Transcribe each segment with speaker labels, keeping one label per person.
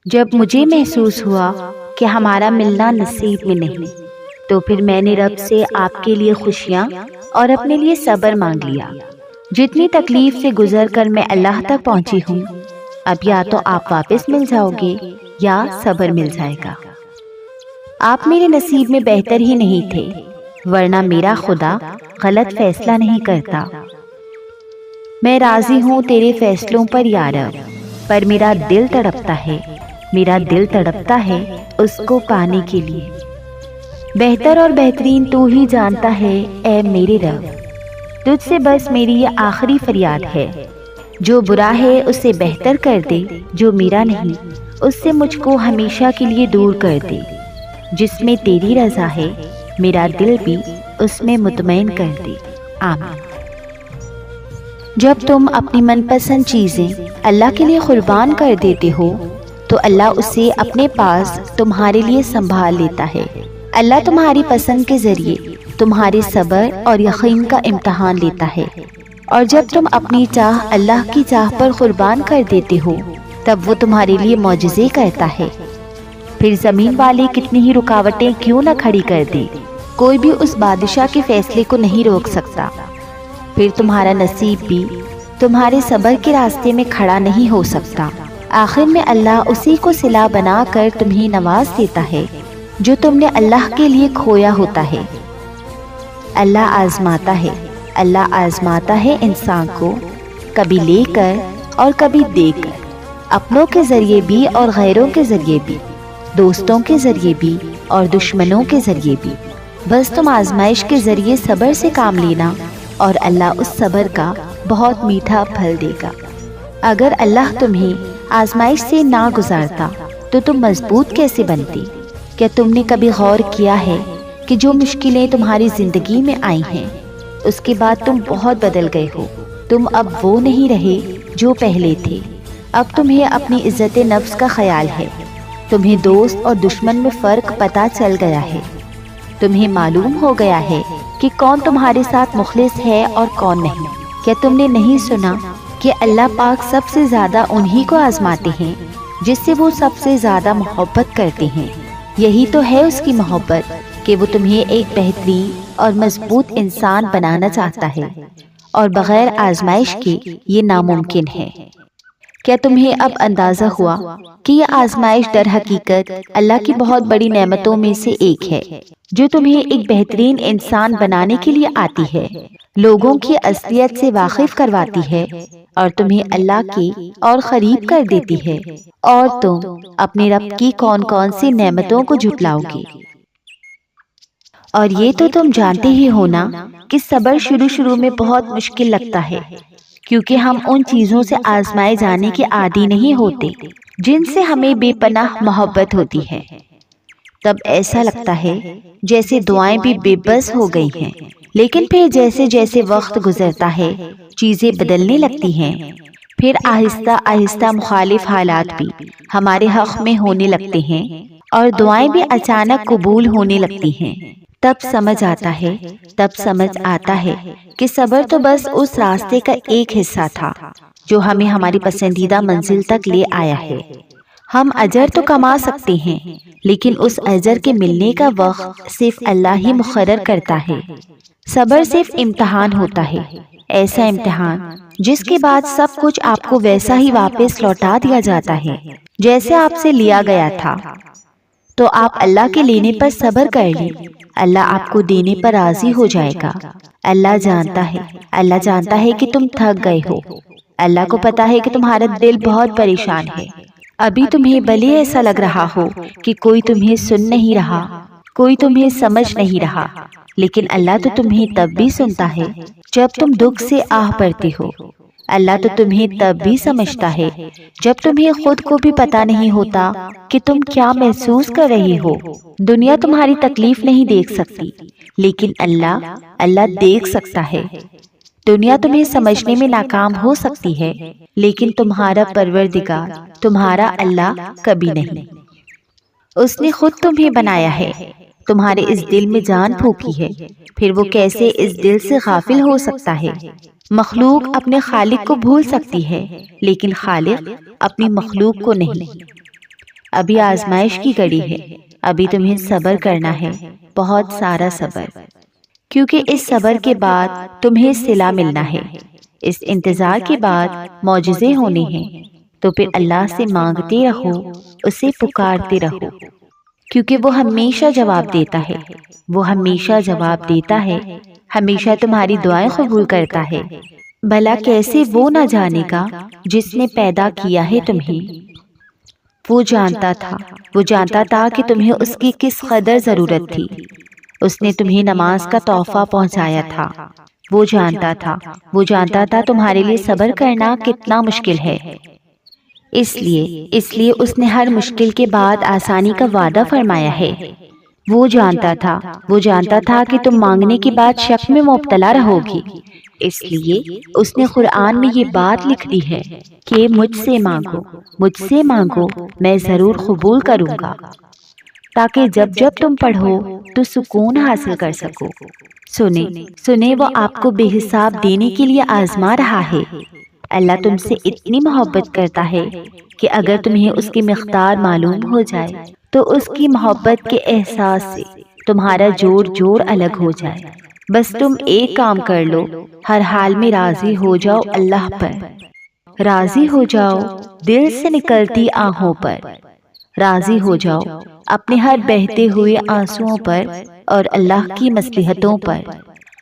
Speaker 1: جب مجھے محسوس ہوا کہ ہمارا ملنا نصیب میں نہیں، تو پھر میں نے رب سے آپ کے لیے خوشیاں اور اپنے لیے صبر مانگ لیا۔ جتنی تکلیف سے گزر کر میں اللہ تک پہنچی ہوں، اب یا تو آپ واپس مل جاؤ گے یا صبر مل جائے گا۔ آپ میرے نصیب میں بہتر ہی نہیں تھے، ورنہ میرا خدا غلط فیصلہ نہیں کرتا۔ میں راضی ہوں تیرے فیصلوں پر یا رب، پر میرا دل تڑپتا ہے، میرا دل تڑپتا ہے اس کو پانے کے لیے۔ بہتر اور بہترین تو ہی جانتا ہے اے میرے رب، تجھ سے بس میری یہ آخری فریاد ہے۔ جو برا ہے اسے بہتر کر دے، جو میرا نہیں اس سے مجھ کو ہمیشہ کے لیے دور کر دے۔ جس میں تیری رضا ہے میرا دل بھی اس میں مطمئن کر دے، آمین۔ جب تم اپنی من پسند چیزیں اللہ کے لیے قربان کر دیتے ہو تو اللہ اسے اپنے پاس تمہارے لیے سنبھال لیتا ہے۔ اللہ تمہاری پسند کے ذریعے تمہارے صبر اور یقین کا امتحان لیتا ہے، اور جب تم اپنی چاہ اللہ کی چاہ پر قربان کر دیتے ہو تب وہ تمہارے لیے معجزے کرتا ہے۔ پھر زمین والے کتنی ہی رکاوٹیں کیوں نہ کھڑی کر دے، کوئی بھی اس بادشاہ کے فیصلے کو نہیں روک سکتا۔ پھر تمہارا نصیب بھی تمہارے صبر کے راستے میں کھڑا نہیں ہو سکتا۔ آخر میں اللہ اسی کو صلہ بنا کر تمہیں نواز دیتا ہے جو تم نے اللہ کے لیے کھویا ہوتا ہے۔ اللہ آزماتا ہے انسان کو، کبھی لے کر اور کبھی دے کر، اپنوں کے ذریعے بھی اور غیروں کے ذریعے بھی، دوستوں کے ذریعے بھی اور دشمنوں کے ذریعے بھی۔ بس تم آزمائش کے ذریعے صبر سے کام لینا اور اللہ اس صبر کا بہت میٹھا پھل دے گا۔ اگر اللہ تمہیں آزمائش سے نہ گزارتا تو تم مضبوط کیسے بنتے؟ کیا تم نے کبھی غور کیا ہے کہ جو مشکلیں تمہاری زندگی میں آئی ہیں اس کے بعد تم بہت بدل گئے ہو؟ تم اب وہ نہیں رہے جو پہلے تھے۔ اب تمہیں اپنی عزت نفس کا خیال ہے، تمہیں دوست اور دشمن میں فرق پتہ چل گیا ہے، تمہیں معلوم ہو گیا ہے کہ کون تمہارے ساتھ مخلص ہے اور کون نہیں۔ کیا تم نے نہیں سنا کہ اللہ پاک سب سے زیادہ انہی کو آزماتے ہیں جس سے وہ سب سے زیادہ محبت کرتے ہیں؟ یہی تو ہے اس کی محبت کہ وہ تمہیں ایک بہترین اور مضبوط انسان بنانا چاہتا ہے، اور بغیر آزمائش کے یہ ناممکن ہے۔ کیا تمہیں اب اندازہ ہوا کہ یہ آزمائش در حقیقت اللہ کی بہت بڑی نعمتوں میں سے ایک ہے جو تمہیں ایک بہترین انسان بنانے کے لیے آتی ہے، لوگوں کی اصلیت سے واقف کرواتی ہے اور تمہیں اللہ کے اور قریب کر دیتی ہے، اور تم اپنے رب کی کون کون سی نعمتوں کو جھٹلاؤ گے۔ اور یہ تو تم جانتے ہی ہو نا کہ صبر شروع میں بہت مشکل لگتا ہے، کیونکہ ہم ان چیزوں سے آزمائے جانے کے عادی نہیں ہوتے جن سے ہمیں بے پناہ محبت ہوتی ہے۔ تب ایسا لگتا ہے جیسے دعائیں بھی بے بس ہو گئی ہیں، لیکن پھر جیسے جیسے وقت گزرتا ہے چیزیں بدلنے لگتی ہیں، پھر آہستہ آہستہ مخالف حالات بھی ہمارے حق میں ہونے لگتے ہیں اور دعائیں بھی اچانک قبول ہونے لگتی ہیں۔ تب سمجھ آتا ہے کہ صبر تو بس اس راستے کا ایک حصہ تھا جو ہمیں ہماری پسندیدہ منزل تک لے آیا ہے۔ ہم اجر تو کما سکتے ہیں، لیکن اس اجر کے ملنے کا وقت صرف اللہ ہی مقرر کرتا ہے۔ صبر صرف امتحان ہوتا ہے، ایسا امتحان جس کے بعد سب کچھ آپ کو ویسا ہی واپس لوٹا دیا جاتا ہے جیسے آپ سے لیا گیا تھا۔ تو آپ اللہ کے لینے پر صبر کر لیں، اللہ آپ کو دینے پر راضی ہو جائے گا۔ اللہ جانتا ہے کہ تم تھک گئے ہو، اللہ کو پتا ہے کہ تمہارا دل بہت پریشان ہے۔ ابھی تمہیں بھلے ایسا لگ رہا ہو کہ کوئی تمہیں سن نہیں رہا، کوئی تمہیں سمجھ نہیں رہا، لیکن اللہ تو تمہیں تب بھی سنتا ہے جب تم دکھ سے آہ بھرتے ہو۔ اللہ تو تمہیں تب بھی سمجھتا ہے جب تمہیں خود کو بھی پتا نہیں ہوتا کہ تم کیا محسوس کر رہے ہو۔ دنیا تمہاری تکلیف نہیں دیکھ سکتی، لیکن اللہ دیکھ سکتا ہے۔ دنیا تمہیں سمجھنے میں ناکام ہو سکتی ہے، لیکن تمہارا پروردگار، تمہارا اللہ کبھی نہیں۔ اس نے خود تمہیں بنایا ہے، تمہارے اس دل میں جان پھونکی ہے، پھر وہ کیسے اس دل سے غافل ہو سکتا ہے؟ مخلوق اپنے خالق کو بھول سکتی ہے، لیکن خالق اپنی مخلوق کو نہیں۔ ابھی آزمائش کی گھڑی ہے، ابھی تمہیں صبر کرنا ہے، بہت سارا صبر، کیونکہ اس صبر کے بعد تمہیں صلہ ملنا ہے، اس انتظار کے بعد معجزے ہونے ہیں۔ تو پھر اللہ سے مانگتے رہو، اسے پکارتے رہو، کیونکہ وہ ہمیشہ جواب دیتا ہے، وہ ہمیشہ جواب دیتا ہے، ہمیشہ تمہاری دعائیں قبول کرتا ہے۔ بھلا کیسے وہ نہ جانے گا جس نے پیدا کیا ہے تمہیں؟ وہ جانتا تھا کہ تمہیں اس کی کس قدر ضرورت تھی، اس نے تمہیں نماز کا تحفہ پہنچایا تھا، وہ جانتا تھا تمہارے لیے صبر کرنا کتنا مشکل ہے، اس لیے اس نے ہر مشکل کے بعد آسانی کا وعدہ فرمایا ہے۔ وہ جانتا تھا کہ تم مانگنے کے بعد شک میں مبتلا رہو گی، اس لیے اس نے قرآن میں یہ بات لکھ دی ہے کہ مجھ سے مانگو میں ضرور قبول کروں گا، تاکہ جب تم پڑھو تو سکون حاصل کر سکو۔ سنے وہ آپ کو بے حساب دینے کے لیے آزما رہا ہے۔ اللہ تم سے اتنی محبت کرتا ہے کہ اگر تمہیں اس کی مقدار معلوم ہو جائے تو اس کی محبت کے احساس سے تمہارا جوڑ الگ ہو جائے۔ بس تم ایک کام کر لو، ہر حال میں راضی ہو جاؤ اللہ پر، راضی ہو جاؤ دل سے نکلتی آہوں پر، راضی ہو جاؤ اپنے ہر بہتے ہوئے آنسوؤں پر اور اللہ کی مصلحتوں پر،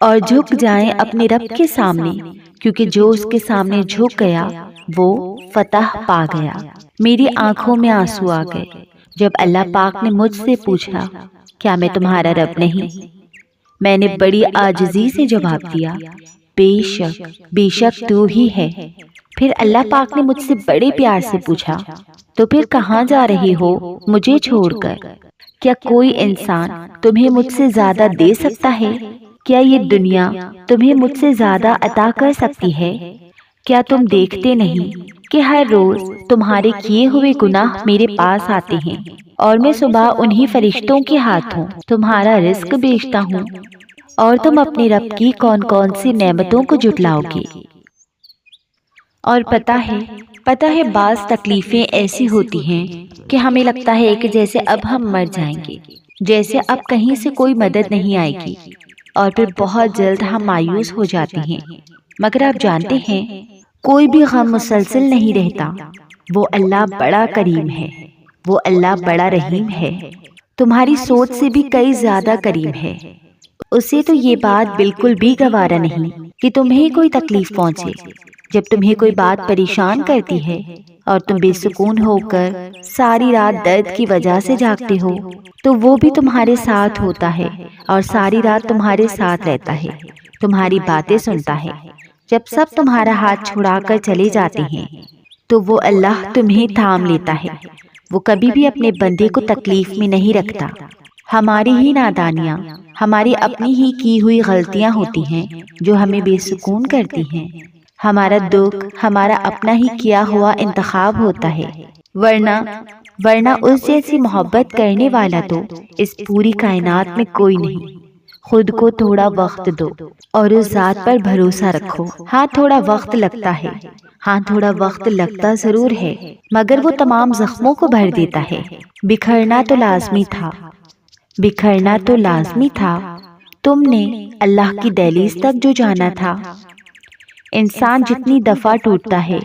Speaker 1: اور جھک جائیں اپنے رب کے سامنے، کیونکہ جو اس کے سامنے جھک گیا وہ فتح پا گیا۔ میری آنکھوں میں آنسو آ گئے جب اللہ پاک نے مجھ سے پوچھا کیا میں تمہارا رب نہیں؟ میں نے بڑی عاجزی سے جواب دیا بے شک تو ہی ہے۔ پھر اللہ پاک نے مجھ سے بڑے پیار سے پوچھا تو پھر کہاں جا رہی ہو مجھے چھوڑ کر؟ کیا کوئی انسان تمہیں مجھ سے زیادہ دے سکتا ہے؟ کیا یہ دنیا تمہیں مجھ سے زیادہ عطا کر سکتی ہے؟ کیا تم دیکھتے نہیں کہ ہر روز تمہارے کیے ہوئے گناہ میرے پاس آتے ہیں اور میں صبح انہی فرشتوں کے ہاتھوں تمہارا رزق بیچتا ہوں، اور تم اپنے رب کی کون سی نعمتوں کو جھٹلاؤ گے؟ اور پتہ ہے بعض تکلیفیں ایسی ہوتی ہیں کہ ہمیں لگتا ہے کہ جیسے اب ہم مر جائیں گے، جیسے اب کہیں سے کوئی مدد نہیں آئے گی، اور پھر بہت جلد ہم مایوس ہو جاتے ہیں۔ مگر آپ جانتے ہیں کوئی بھی غم مسلسل نہیں رہتا، وہ اللہ بڑا کریم ہے، وہ اللہ بڑا رحیم ہے، تمہاری سوچ سے بھی کئی زیادہ کریم ہے۔ اسے تو یہ بات بالکل بھی گوارا نہیں کہ تمہیں کوئی تکلیف پہنچے۔ جب تمہیں کوئی بات پریشان کرتی ہے اور تم بے سکون ہو کر ساری رات درد کی وجہ سے جاگتے ہو، تو وہ بھی تمہارے ساتھ ہوتا ہے اور ساری رات تمہارے ساتھ رہتا ہے، تمہاری باتیں سنتا ہے۔ جب سب تمہارا ہاتھ چھڑا کر چلے جاتے ہیں تو وہ اللہ تمہیں تھام لیتا ہے، وہ کبھی بھی اپنے بندے کو تکلیف میں نہیں رکھتا۔ ہماری ہی نادانیاں، ہماری اپنی ہی کی ہوئی غلطیاں ہوتی ہیں جو ہمیں بے سکون کرتی ہیں۔ ہمارا دکھ ہمارا اپنا ہی کیا ہوا انتخاب ہوتا ہے، ورنہ اس جیسی محبت کرنے والا تو اس پوری کائنات میں کوئی نہیں۔ خود کو تھوڑا وقت دو اور اس ذات پر بھروسہ رکھو۔ ہاں تھوڑا وقت لگتا ضرور ہے، مگر وہ تمام زخموں کو بھر دیتا ہے۔ بکھرنا تو لازمی تھا، تم نے اللہ کی دہلیز تک جو جانا تھا۔ انسان جتنی دفعہ ٹوٹتا ہے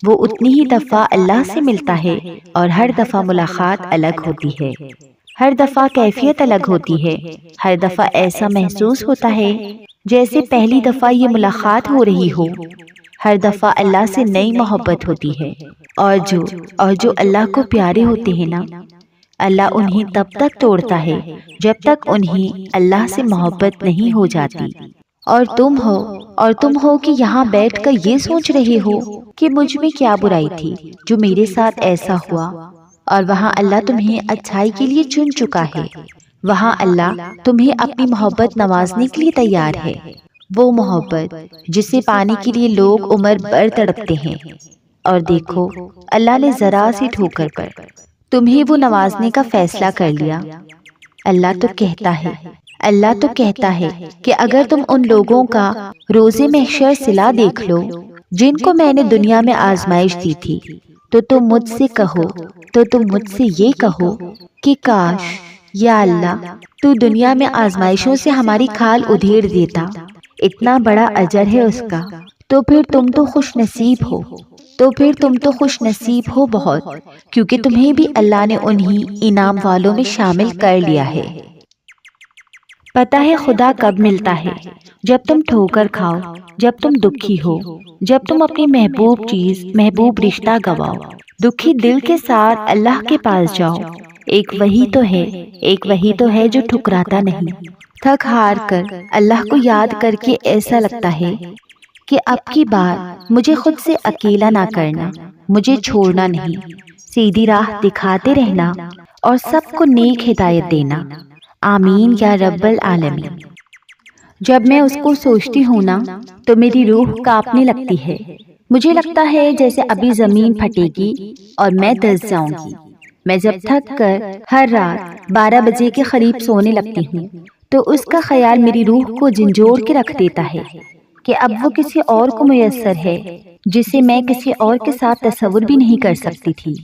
Speaker 1: وہ اتنی ہی دفعہ اللہ سے ملتا ہے، اور ہر دفعہ ملاقات الگ ہوتی ہے، ہر دفعہ کیفیت الگ ہوتی ہے، ہر دفعہ ایسا محسوس ہوتا ہے جیسے پہلی دفعہ یہ ملاقات ہو رہی ہو۔ ہر دفعہ اللہ سے نئی محبت ہوتی ہے، اور جو اللہ کو پیارے ہوتے ہیں نا، اللہ انہیں تب تک توڑتا ہے جب تک انہیں اللہ سے محبت نہیں ہو جاتی۔ اور تم ہو کہ یہاں بیٹھ کر یہ سوچ رہے ہو کہ مجھ میں کیا برائی تھی جو میرے ساتھ ایسا ہوا، اور وہاں اللہ تمہیں اچھائی کے لیے چن چکا ہے، وہاں اللہ تمہیں اپنی محبت نوازنے کے لیے تیار ہے، وہ محبت جسے پانے کے لیے لوگ عمر بھر تڑپتے ہیں۔ اور دیکھو اللہ نے ذرا سی ٹھوکر پر تمہیں وہ نوازنے کا فیصلہ کر لیا۔ اللہ تو کہتا ہے کہ اگر تم ان لوگوں کا روز محشر صلہ دیکھ لو جن کو میں نے دنیا میں آزمائش دی تھی، تو تم مجھ سے یہ کہو کہ کاش یا اللہ تو دنیا میں آزمائشوں سے ہماری کھال ادھیڑ دیتا، اتنا بڑا اجر ہے اس کا، تو پھر تم تو خوش نصیب ہو بہت، کیونکہ تمہیں بھی اللہ نے انہی انعام والوں میں شامل کر لیا ہے۔ پتہ ہے خدا کب ملتا ہے؟ جب تم ٹھوکر کھاؤ، جب تم دکھی ہو، جب تم اپنی محبوب چیز، محبوب رشتہ گواؤ، دکھی دل کے ساتھ اللہ کے پاس جاؤ۔ ایک وہی تو ہے جو ٹھکراتا نہیں۔ تھک ہار کر اللہ کو یاد کر کے ایسا لگتا ہے کہ اب کی بار مجھے خود سے اکیلا نہ کرنا، مجھے چھوڑنا نہیں، سیدھی راہ دکھاتے رہنا اور سب کو نیک ہدایت دینا۔ آمین یا رب العالمین۔ جب میں اس کو سوچتی ہوں نا تو میری روح کانپنے لگتی ہے، مجھے لگتا ہے جیسے ابھی زمین پھٹے گی اور میں دس جاؤں گی۔ میں جب تھک کر ہر رات 12 بجے کے قریب سونے لگتی ہوں تو اس کا خیال میری روح کو جھنجھوڑ کے رکھ دیتا ہے کہ اب وہ کسی اور کو میسر ہے جسے میں کسی اور کے ساتھ تصور بھی نہیں کر سکتی تھی۔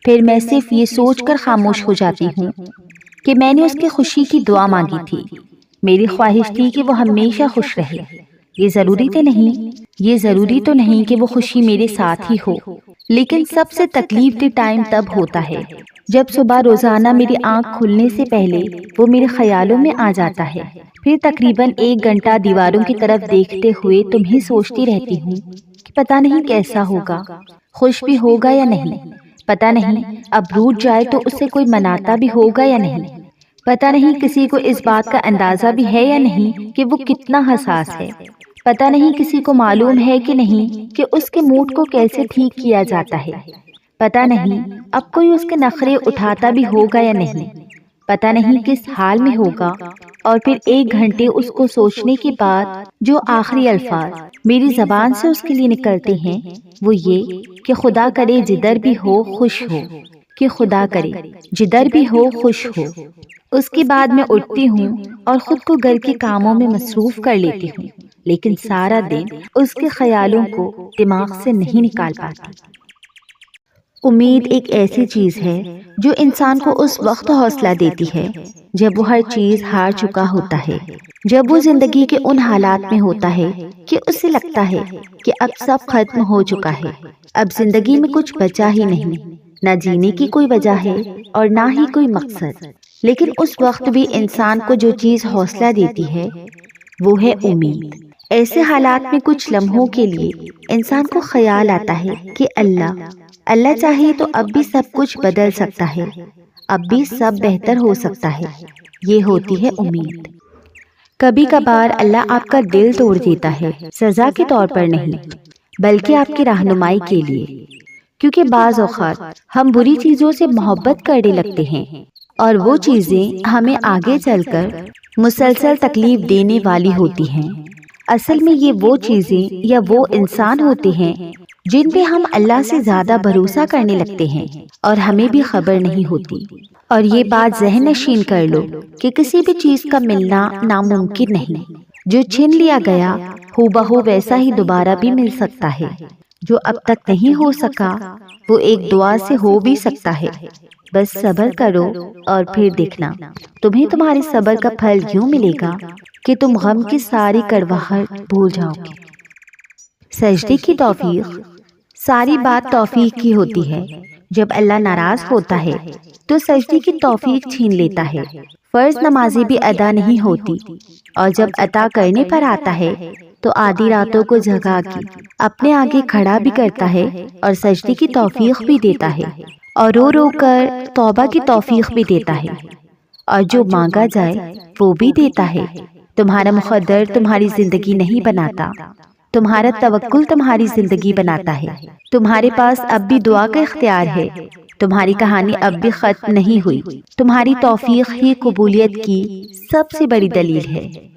Speaker 1: پھر میں صرف یہ سوچ کر خاموش ہو جاتی ہوں کہ میں نے اس کی خوشی کی دعا مانگی تھی، میری خواہش تھی کہ وہ ہمیشہ خوش رہے۔ یہ ضروری تو نہیں کہ وہ خوشی میرے ساتھ ہی ہو، لیکن سب سے تکلیف دہ ٹائم تب ہوتا ہے جب صبح روزانہ میری آنکھ کھلنے سے پہلے وہ میرے خیالوں میں آ جاتا ہے۔ پھر تقریباً 1 گھنٹہ دیواروں کی طرف دیکھتے ہوئے تمہیں سوچتی رہتی ہوں کہ پتہ نہیں کیسا ہوگا، خوش بھی ہوگا یا نہیں، پتہ نہیں اب روٹ جائے تو اسے کوئی مناتا بھی ہوگا یا نہیں، پتہ نہیں کسی کو اس بات کا اندازہ بھی ہے یا نہیں کہ وہ کتنا حساس ہے، پتہ نہیں کسی کو معلوم ہے کہ نہیں کہ اس کے موڈ کو کیسے ٹھیک کیا جاتا ہے، پتہ نہیں اب کوئی اس کے نخرے اٹھاتا بھی ہوگا یا نہیں، پتہ نہیں کس حال میں ہوگا۔ اور پھر 1 گھنٹے اس کو سوچنے کے بعد جو آخری الفاظ میری زبان سے اس کے لیے نکلتے ہیں وہ یہ کہ خدا کرے جدھر بھی ہو خوش ہو، کہ خدا کرے جدھر بھی ہو خوش ہو۔ اس کے بعد میں اٹھتی ہوں اور خود کو گھر کے کاموں میں مصروف کر لیتی ہوں، لیکن سارا دن اس کے خیالوں کو دماغ سے نہیں نکال پاتی۔ امید ایک ایسی چیز ہے جو انسان کو اس وقت حوصلہ دیتی ہے جب وہ ہر چیز ہار چکا ہوتا ہے، جب وہ زندگی کے ان حالات میں ہوتا ہے کہ اسے لگتا ہے کہ اب سب ختم ہو چکا ہے، اب زندگی میں کچھ بچا ہی نہیں، نہ جینے کی کوئی وجہ ہے اور نہ ہی کوئی مقصد۔ لیکن اس وقت بھی انسان کو جو چیز حوصلہ دیتی ہے وہ ہے امید۔ ایسے حالات میں کچھ لمحوں کے لیے انسان کو خیال آتا ہے کہ اللہ چاہے تو اب بھی سب کچھ بدل سکتا ہے، اب بھی سب بہتر ہو سکتا ہے۔ یہ ہوتی ہے امید۔ کبھی کبھار اللہ آپ کا دل توڑ دیتا ہے، سزا کے طور پر نہیں بلکہ آپ کی رہنمائی کے لیے، کیونکہ بعض اوقات ہم بری چیزوں سے محبت کرنے لگتے ہیں اور وہ چیزیں ہمیں آگے چل کر مسلسل تکلیف دینے والی ہوتی ہیں۔ اصل میں یہ وہ چیزیں یا وہ انسان ہوتے ہیں جن پہ ہم اللہ سے زیادہ بھروسہ کرنے لگتے ہیں اور ہمیں بھی خبر نہیں ہوتی۔ اور یہ بات ذہن نشین کر لو کہ کسی بھی چیز کا ملنا ناممکن نہیں، جو چھین لیا گیا ہو بہو ویسا ہی دوبارہ بھی مل سکتا ہے، جو اب تک نہیں ہو سکا وہ ایک دعا سے ہو بھی سکتا ہے۔ بس صبر کرو اور پھر دیکھنا تمہیں تمہارے صبر کا پھل یوں ملے گا کہ تم غم کی ساری کڑواہٹ بھول جاؤ گے۔ سجدے کی توفیق۔ ساری بات توفیق کی ہوتی ہے۔ جب اللہ ناراض ہوتا ہے تو سجدے کی توفیق چھین لیتا ہے، فرض نمازیں بھی ادا نہیں ہوتی، اور جب عطا کرنے پر آتا ہے تو آدھی راتوں کو جگا کے اپنے آگے کھڑا بھی کرتا ہے اور سجدے کی توفیق بھی دیتا ہے، اور رو رو کر توبہ کی توفیق بھی دیتا ہے، اور جو مانگا جائے وہ بھی دیتا ہے۔ تمہارا مقدر تمہاری زندگی نہیں بناتا، تمہارا توکل تمہاری زندگی بناتا ہے۔ تمہارے پاس اب بھی دعا کا اختیار ہے، تمہاری کہانی اب بھی ختم نہیں ہوئی، تمہاری توفیق ہی قبولیت کی سب سے بڑی دلیل ہے۔